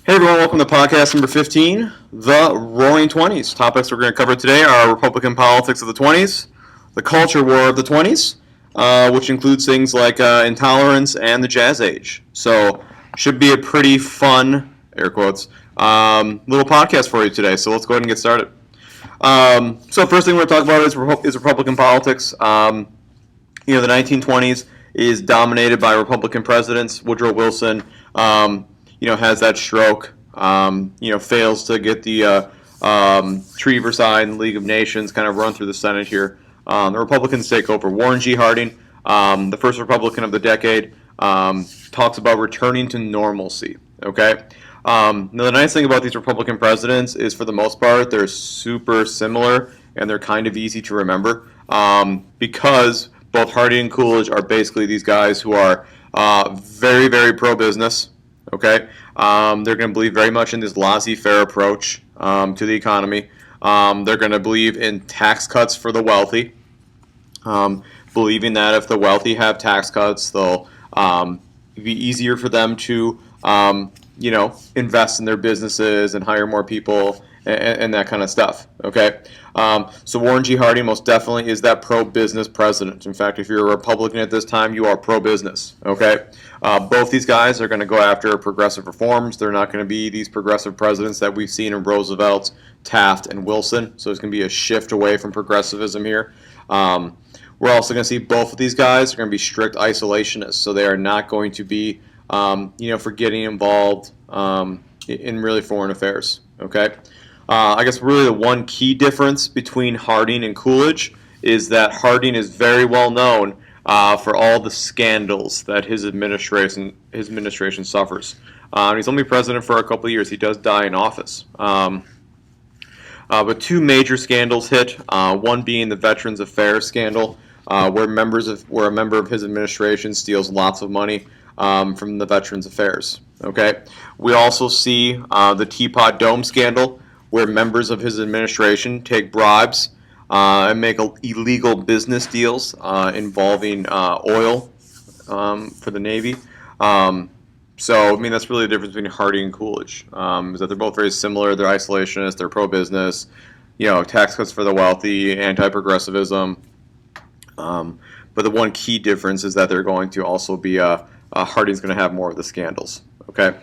Hey everyone, welcome to podcast number 15, The Roaring 20s. Topics we're going to cover today are Republican politics of the 20s, the culture war of the 20s, which includes things like intolerance and the Jazz Age. So, should be a pretty fun, air quotes, little podcast for you today. So let's go ahead and get started. So first thing we're going to talk about is Republican politics. The 1920s is dominated by Republican presidents. Woodrow Wilson, has that stroke. Fails to get the Treaty of Versailles and the League of Nations kind of run through the Senate here. The Republicans take over. Warren G. Harding, the first Republican of the decade, talks about returning to normalcy. Okay. Now the nice thing about these Republican presidents is, for the most part, they're super similar and they're kind of easy to remember because both Harding and Coolidge are basically these guys who are very, very pro-business. Okay, they're going to believe very much in this laissez-faire approach to the economy. They're going to believe in tax cuts for the wealthy, believing that if the wealthy have tax cuts, they'll be easier for them to invest in their businesses and hire more people and that kind of stuff. Okay, so Warren G. Harding most definitely is that pro-business president. In fact, if you're a Republican at this time, you are pro-business. Okay, both these guys are going to go after progressive reforms. They're not going to be these progressive presidents that we've seen in Roosevelt, Taft, and Wilson. So there's going to be a shift away from progressivism here. We're also going to see both of these guys are going to be strict isolationists. So they are not going to be, for getting involved in really foreign affairs. Okay. I guess really the one key difference between Harding and Coolidge is that Harding is very well known for all the scandals that his administration suffers. He's only president for a couple of years. He does die in office. But two major scandals hit. One being the Veterans Affairs scandal, where a member of his administration steals lots of money from the Veterans Affairs. Okay. We also see the Teapot Dome scandal, where members of his administration take bribes and make illegal business deals involving oil for the Navy. That's really the difference between Harding and Coolidge, is that they're both very similar. They're isolationists, they're pro-business, tax cuts for the wealthy, anti-progressivism. But the one key difference is that they're going to also be, Harding's going to have more of the scandals. Okay.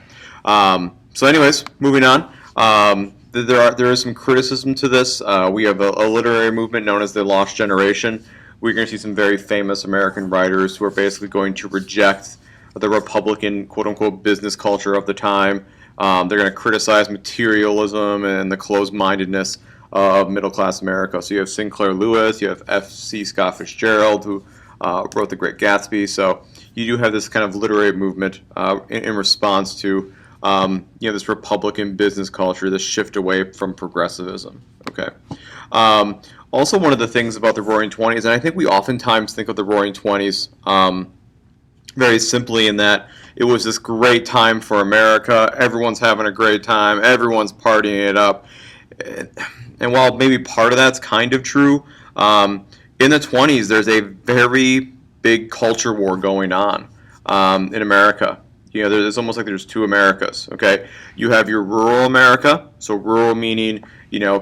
Moving on. There is some criticism to this. We have a literary movement known as the Lost Generation. We're going to see some very famous American writers who are basically going to reject the Republican, quote-unquote, business culture of the time. They're going to criticize materialism and the closed-mindedness of middle-class America. So you have Sinclair Lewis, you have F.C. Scott Fitzgerald, who wrote The Great Gatsby. So you do have this kind of literary movement in response to this Republican business culture, this shift away from progressivism. Okay. Also, one of the things about the Roaring 20s, and I think we oftentimes think of the Roaring 20s very simply in that it was this great time for America. Everyone's having a great time. Everyone's partying it up. And while maybe part of that's kind of true, in the 20s, there's a very big culture war going on in America. It's almost like there's two Americas, okay? You have your rural America, so rural meaning,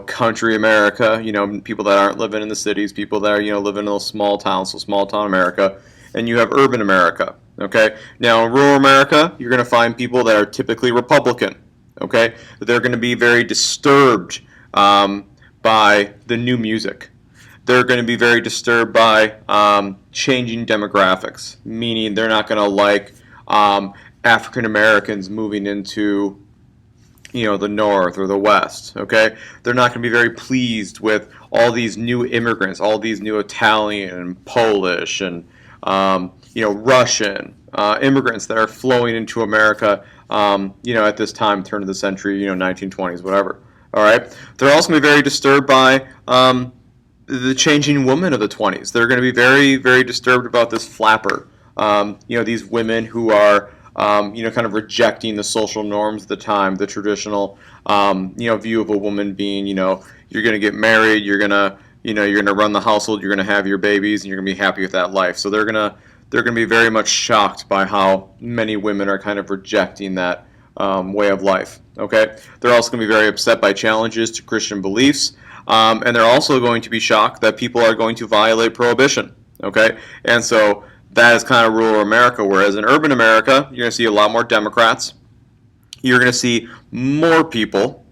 country America, people that aren't living in the cities, people that are, living in those small towns, so small town America. And you have urban America, okay? Now, in rural America, you're going to find people that are typically Republican, okay? They're going to be very disturbed by the new music. They're going to be very disturbed by changing demographics, meaning they're not going to like African Americans moving into, the North or the West, okay? They're not going to be very pleased with all these new immigrants, all these new Italian and Polish and, Russian immigrants that are flowing into America, at this time, turn of the century, 1920s, whatever, all right? They're also going to be very disturbed by the changing woman of the 20s. They're going to be very, very disturbed about this flapper, these women who are kind of rejecting the social norms of the time, the traditional, view of a woman being, you're going to get married, you're going to run the household, you're going to have your babies, and you're going to be happy with that life. So they're going to be very much shocked by how many women are kind of rejecting that way of life. Okay, they're also going to be very upset by challenges to Christian beliefs, and they're also going to be shocked that people are going to violate prohibition. Okay, and so that is kind of rural America. Whereas in urban America, you're going to see a lot more Democrats. You're going to see more people.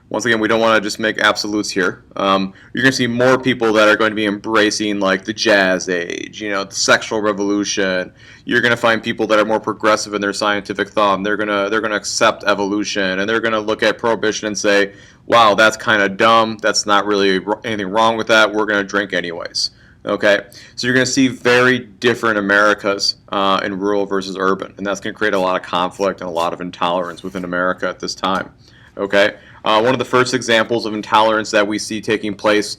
Once again, we don't want to just make absolutes here. You're going to see more people that are going to be embracing like the jazz age, the sexual revolution. You're going to find people that are more progressive in their scientific thought. And they're going to accept evolution, and they're going to look at prohibition and say, "Wow, that's kind of dumb. That's not really anything wrong with that. We're going to drink anyways." Okay, so you're going to see very different Americas in rural versus urban, and that's going to create a lot of conflict and a lot of intolerance within America at this time. Okay. One of the first examples of intolerance that we see taking place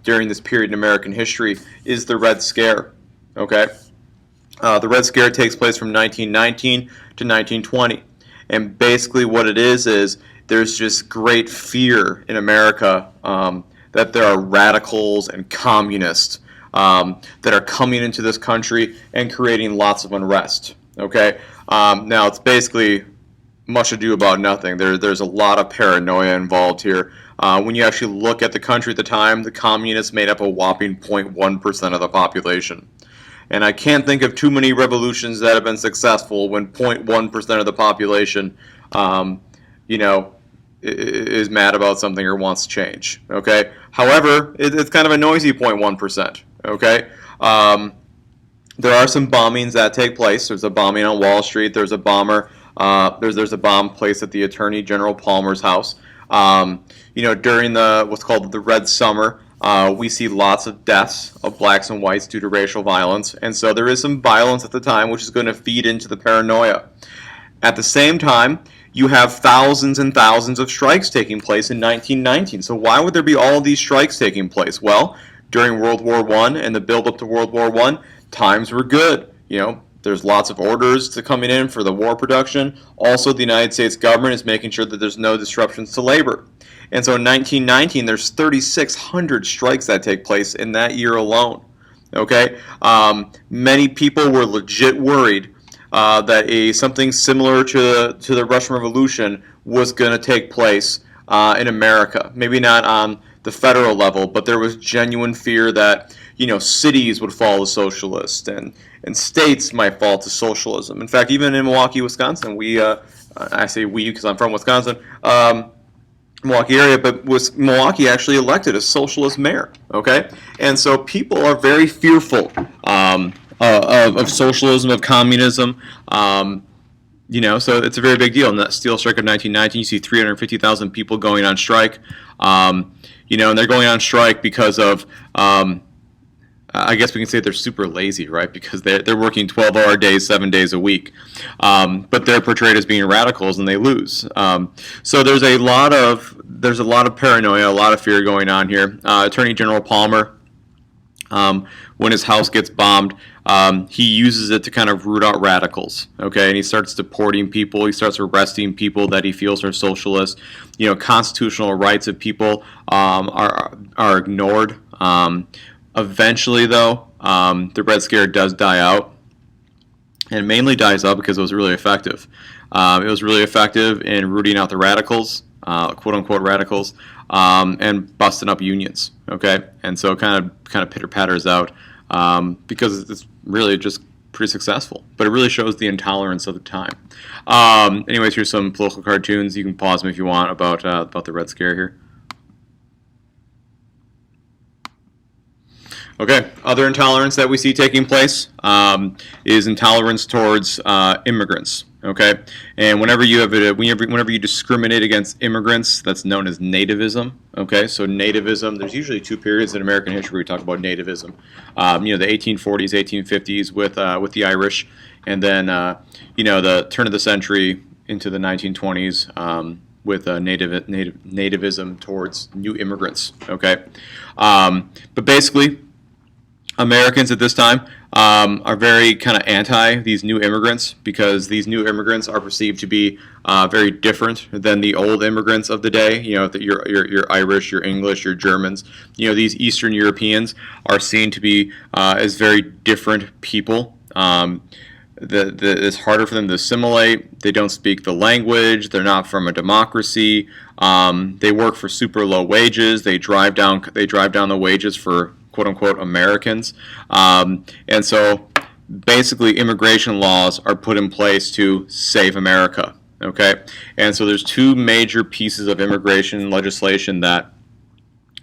during this period in American history is the Red Scare. Okay, the Red Scare takes place from 1919 to 1920, and basically what it is there's just great fear in America that there are radicals and communists that are coming into this country and creating lots of unrest. Okay, now it's basically much ado about nothing. There's a lot of paranoia involved here. When you actually look at the country at the time, the communists made up a whopping 0.1% of the population. And I can't think of too many revolutions that have been successful when 0.1% of the population, is mad about something or wants change. Okay. However, it's kind of a noisy 0.1%. Okay. There are some bombings that take place. There's a bombing on Wall Street. There's a bomber. There's a bomb placed at the Attorney General Palmer's house. During what's called the Red Summer, we see lots of deaths of blacks and whites due to racial violence, and so there is some violence at the time, which is going to feed into the paranoia. At the same time, you have thousands and thousands of strikes taking place in 1919. So why would there be all these strikes taking place? Well, during World War I and the build-up to World War I, times were good. There's lots of orders coming in for the war production. Also, the United States government is making sure that there's no disruptions to labor. And so in 1919, there's 3,600 strikes that take place in that year alone. Okay, many people were legit worried that something similar to the Russian Revolution was going to take place in America. Maybe not on the federal level, but there was genuine fear that cities would fall to socialist and states might fall to socialism. In fact, even in Milwaukee, Wisconsin, I say we because I'm from Wisconsin, Milwaukee area, but Milwaukee actually elected a socialist mayor. Okay, and so people are very fearful of socialism, of communism. So it's a very big deal. In that steel strike of 1919, you see 350,000 people going on strike. And they're going on strike because of I guess we can say they're super lazy, right? Because they're working 12-hour days, 7 days a week, but they're portrayed as being radicals, and they lose. So there's a lot of paranoia, a lot of fear going on here. Attorney General Palmer, when his house gets bombed, he uses it to kind of root out radicals. Okay, and he starts deporting people. He starts arresting people that he feels are socialists. Constitutional rights of people are ignored. Eventually, though, the Red Scare does die out, and it mainly dies out because it was really effective. It was really effective in rooting out the radicals, quote-unquote radicals, and busting up unions. Okay, and so it kind of pitter-patters out because it's really just pretty successful. But it really shows the intolerance of the time. Anyways, here's some political cartoons. You can pause them if you want about the Red Scare here. Okay, other intolerance that we see taking place is intolerance towards immigrants. Okay, and whenever you discriminate against immigrants, that's known as nativism. Okay, so nativism. There's usually two periods in American history where we talk about nativism. The 1840s, 1850s with the Irish, and then the turn of the century into the 1920s with nativism towards new immigrants. Okay, but basically, Americans at this time are very kind of anti these new immigrants because these new immigrants are perceived to be very different than the old immigrants of the day. Your Irish, your English, your Germans. These Eastern Europeans are seen to be as very different people. it's harder for them to assimilate. They don't speak the language. They're not from a democracy. They work for super low wages. They drive down the wages for quote unquote Americans. And so basically immigration laws are put in place to save America. Okay, and so there's two major pieces of immigration legislation that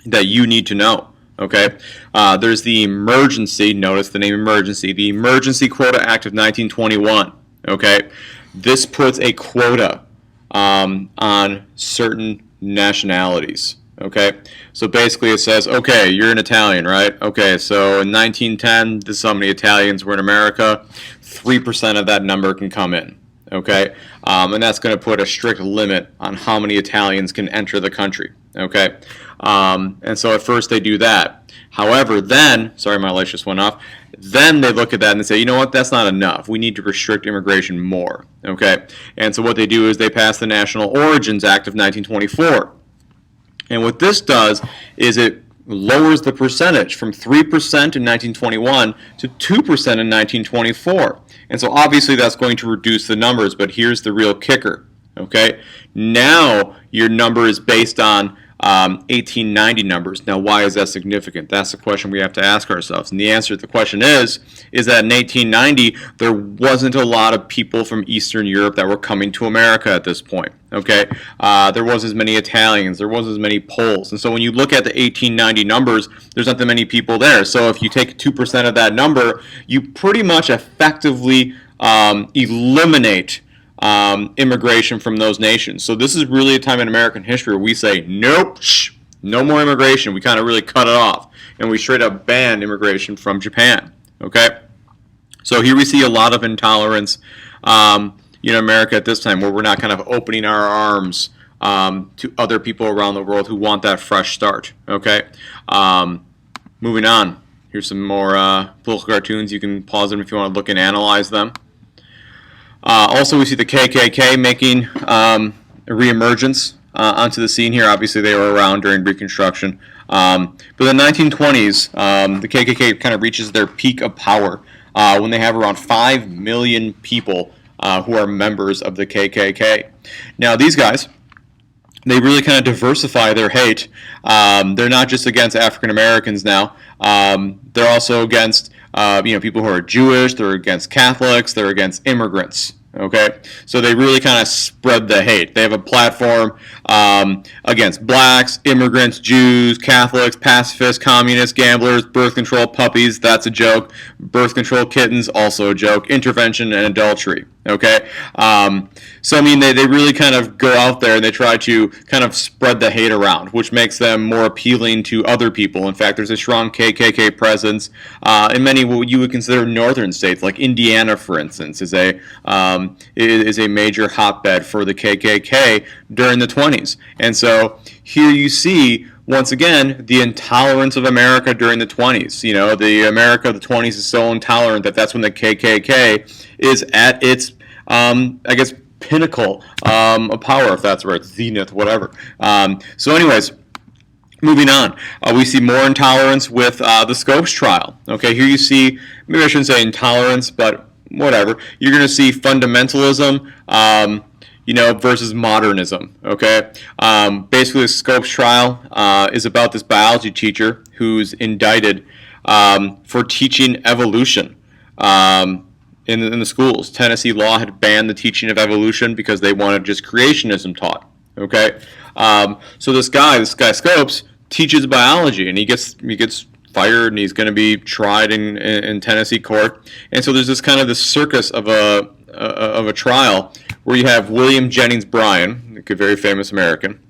you need to know. Okay, there's the emergency. Notice the name emergency. The Emergency Quota Act of 1921. Okay, this puts a quota on certain nationalities. Okay, so basically it says, okay, you're an Italian, right? Okay, so in 1910, this is how many Italians were in America. 3% of that number can come in. Okay, and that's going to put a strict limit on how many Italians can enter the country. Okay, and so at first they do that. However, then, sorry, my light just went off. Then they look at that and they say, you know what, that's not enough. We need to restrict immigration more. Okay, and so what they do is they pass the National Origins Act of 1924. And what this does is it lowers the percentage from 3% in 1921 to 2% in 1924. And so obviously that's going to reduce the numbers, but here's the real kicker. Okay, now your number is based on 1890 numbers. Now, why is that significant? That's the question we have to ask ourselves. And the answer to the question is that in 1890 there wasn't a lot of people from Eastern Europe that were coming to America at this point. Okay, there wasn't as many Italians, there wasn't as many Poles, and so when you look at the 1890 numbers, there's not that many people there. So if you take 2% of that number, you pretty much effectively eliminate immigration from those nations. So this is really a time in American history where we say, nope, no more immigration. We kind of really cut it off, and we straight up banned immigration from Japan. Okay, so here we see a lot of intolerance in America at this time, where we're not kind of opening our arms to other people around the world who want that fresh start. Okay, moving on. Here's some more political cartoons. You can pause them if you want to look and analyze them. Also, we see the KKK making a reemergence onto the scene here. Obviously, they were around during Reconstruction. But in the 1920s, the KKK kind of reaches their peak of power when they have around 5 million people who are members of the KKK. Now, these guys, they really kind of diversify their hate. They're not just against African Americans now. They're also against people who are Jewish. They're against Catholics. They're against immigrants. Okay, so they really kind of spread the hate. They have a platform against blacks, immigrants, Jews, Catholics, pacifists, communists, gamblers, birth control puppies, that's a joke, birth control kittens, also a joke, intervention and adultery. Okay, so I mean they really kind of go out there and they try to kind of spread the hate around, which makes them more appealing to other people. In fact, there's a strong KKK presence in many what you would consider northern states, like Indiana, for instance, is a major hotbed for the KKK during the 20s. And so here you see, once again, the intolerance of America during the 20s. You know, the America of the 20s is so intolerant that that's when the KKK is at its, pinnacle of power, if that's right, zenith, whatever. So anyways, moving on, we see more intolerance with the Scopes trial. Okay, here you see, maybe I shouldn't say intolerance, but whatever. You're going to see fundamentalism, versus modernism. Okay, basically, the Scopes trial is about this biology teacher who's indicted for teaching evolution in the schools. Tennessee law had banned the teaching of evolution because they wanted just creationism taught. Okay, so this guy Scopes teaches biology, and he gets fired, and he's going to be tried in Tennessee court. And so there's this circus of a trial where you have William Jennings Bryan, a very famous American,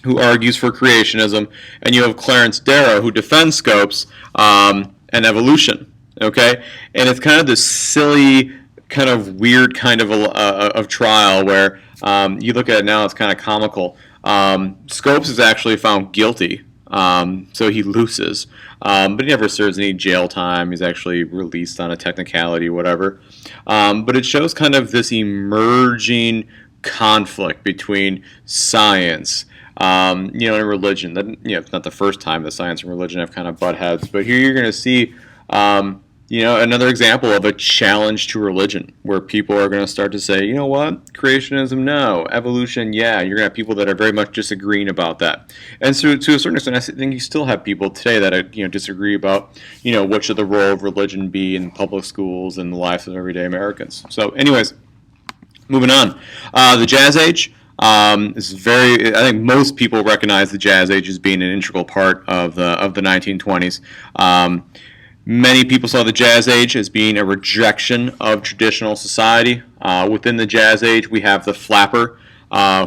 who argues for creationism, and you have Clarence Darrow, who defends Scopes and evolution. Okay, and it's kind of this silly, kind of weird kind of trial where you look at it now, it's kind of comical. Scopes is actually found guilty, so he loses, but he never serves any jail time. He's actually released on a technicality, whatever. But it shows kind of this emerging conflict between science, and religion. It's not the first time that science and religion have kind of butt heads, but here you're going to see, another example of a challenge to religion, where people are going to start to say, you know what, creationism, no, evolution, yeah. You're going to have people that are very much disagreeing about that, and so to a certain extent, I think you still have people today that disagree about, what should the role of religion be in public schools and the lives of everyday Americans. So, anyways, moving on, the Jazz Age. Is very. I think most people recognize the Jazz Age as being an integral part of the 1920s. Many people saw the Jazz Age as being a rejection of traditional society. Within the Jazz Age, we have the flapper,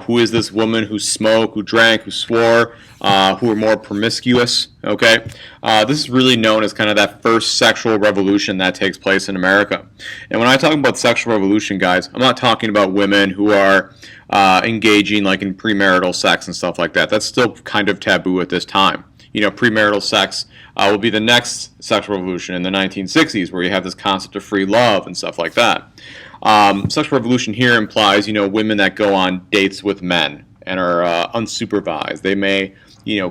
who is this woman who smoked, who drank, who swore, who were more promiscuous. Okay, this is really known as kind of that first sexual revolution that takes place in America. And when I talk about sexual revolution, guys, I'm not talking about women who are engaging like in premarital sex and stuff like that. That's still kind of taboo at this time. Premarital sex will be the next sexual revolution in the 1960s, where you have this concept of free love and stuff like that. Sexual revolution here implies, women that go on dates with men and are unsupervised. They may,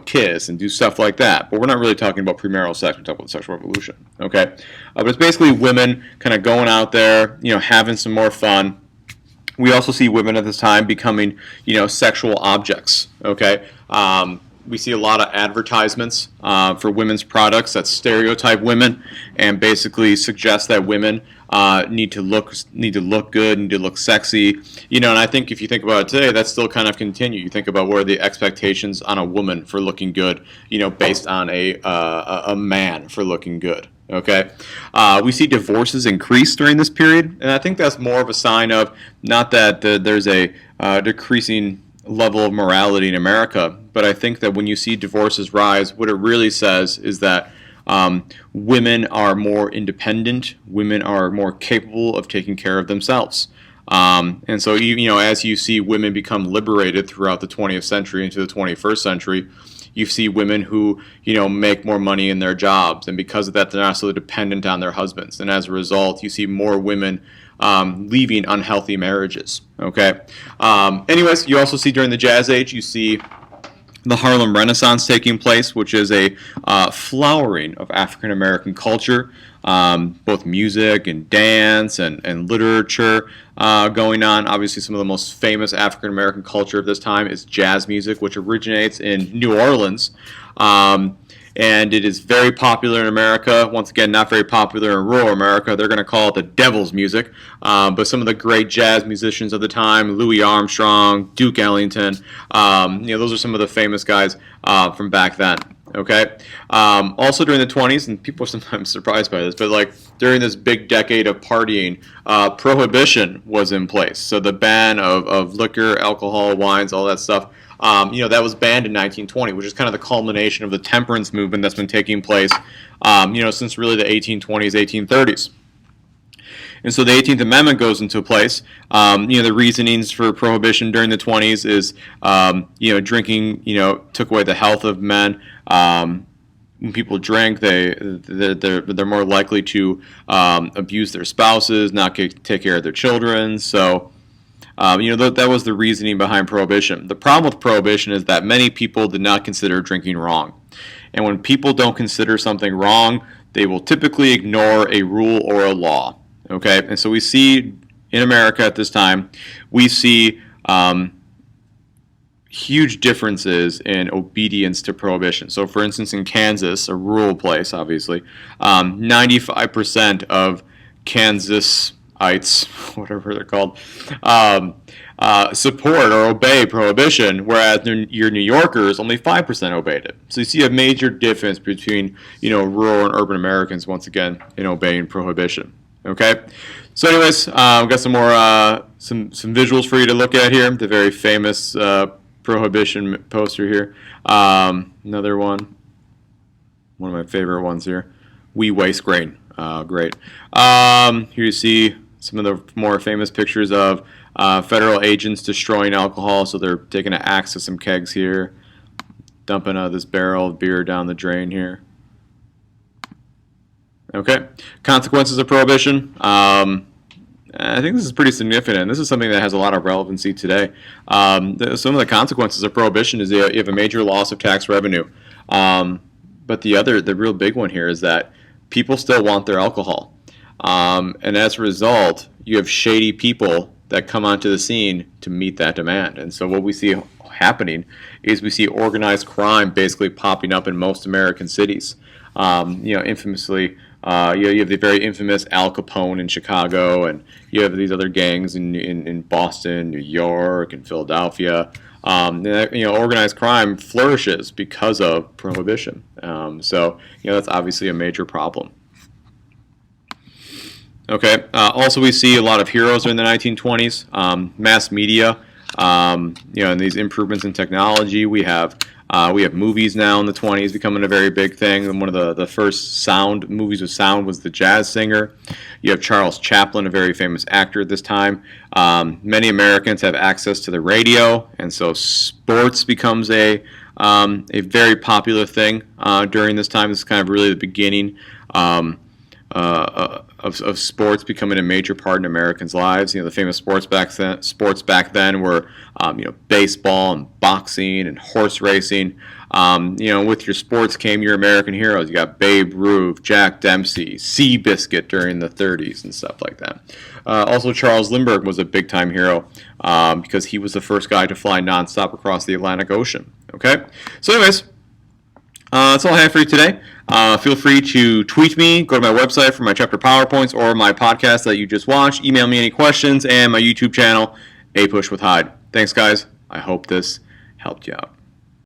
kiss and do stuff like that. But we're not really talking about premarital sex. We're talking about sexual revolution. Okay, but it's basically women kind of going out there, having some more fun. We also see women at this time becoming, sexual objects. Okay. We see a lot of advertisements for women's products that stereotype women and basically suggest that women need to look good, need to look sexy. And I think if you think about it today, that's still kind of continue. You think about what are the expectations on a woman for looking good, based on a man for looking good. Okay, we see divorces increase during this period, and I think that's more of a sign of not that there's a decreasing level of morality in America, but I think that when you see divorces rise, what it really says is that women are more independent, women are more capable of taking care of themselves. And so, as you see women become liberated throughout the 20th century into the 21st century, you see women who, make more money in their jobs, and because of that, they're not so dependent on their husbands. And as a result, you see more women leaving unhealthy marriages. Okay. Anyways, you also see during the Jazz Age, you see the Harlem Renaissance taking place, which is a flowering of African American culture, both music and dance and literature going on. Obviously, some of the most famous African American culture of this time is jazz music, which originates in New Orleans. And it is very popular in America. Once again, not very popular in rural America. They're going to call it the devil's music. But some of the great jazz musicians of the time, Louis Armstrong, Duke Ellington, those are some of the famous guys from back then. Okay. Also during the 20s, and people are sometimes surprised by this, but like during this big decade of partying, prohibition was in place. So the ban of liquor, alcohol, wines, all that stuff. That was banned in 1920, which is kind of the culmination of the temperance movement that's been taking place, since really the 1820s, 1830s. And so the 18th Amendment goes into place. The reasonings for prohibition during the 20s is, drinking, took away the health of men. When people drink, they're more likely to abuse their spouses, not take care of their children. So. That was the reasoning behind prohibition. The problem with prohibition is that many people did not consider drinking wrong. And when people don't consider something wrong, they will typically ignore a rule or a law. Okay? And so we see in America at this time, we see huge differences in obedience to prohibition. So for instance, in Kansas, a rural place, obviously, 95% of Kansasites, whatever they're called, support or obey prohibition, whereas your New Yorkers, only 5% obeyed it. So you see a major difference between, rural and urban Americans, once again, in obeying prohibition. Okay? So anyways, we've got some more, some visuals for you to look at here. The very famous prohibition poster here. Another one of my favorite ones here. We waste grain. Great. Here you see some of the more famous pictures of federal agents destroying alcohol. So they're taking an axe to some kegs here, dumping this barrel of beer down the drain here. Okay. Consequences of prohibition. I think this is pretty significant. This is something that has a lot of relevancy today. Some of the consequences of prohibition is you have a major loss of tax revenue. But the real big one here is that people still want their alcohol. And as a result, you have shady people that come onto the scene to meet that demand. And so what we see happening is we see organized crime basically popping up in most American cities. Infamously, you have the very infamous Al Capone in Chicago, and you have these other gangs in Boston, New York, and Philadelphia. Organized crime flourishes because of prohibition. That's obviously a major problem. Okay. Also, we see a lot of heroes during the 1920s. Mass media, and these improvements in technology. We have movies now in the 20s becoming a very big thing. And one of the first movies with sound was The Jazz Singer. You have Charles Chaplin, a very famous actor at this time. Many Americans have access to the radio, and so sports becomes a very popular thing during this time. This is kind of really the beginning of sports becoming a major part in Americans' lives. The famous sports back then were baseball and boxing and horse racing. With your sports came your American heroes. You got Babe Ruth, Jack Dempsey, Seabiscuit during the 30s and stuff like that. Also, Charles Lindbergh was a big-time hero because he was the first guy to fly nonstop across the Atlantic Ocean. Okay, so anyways, that's all I have for you today. Feel free to tweet me, go to my website for my chapter PowerPoints or my podcast that you just watched. Email me any questions, and my YouTube channel, APUSH with Hyde. Thanks, guys. I hope this helped you out.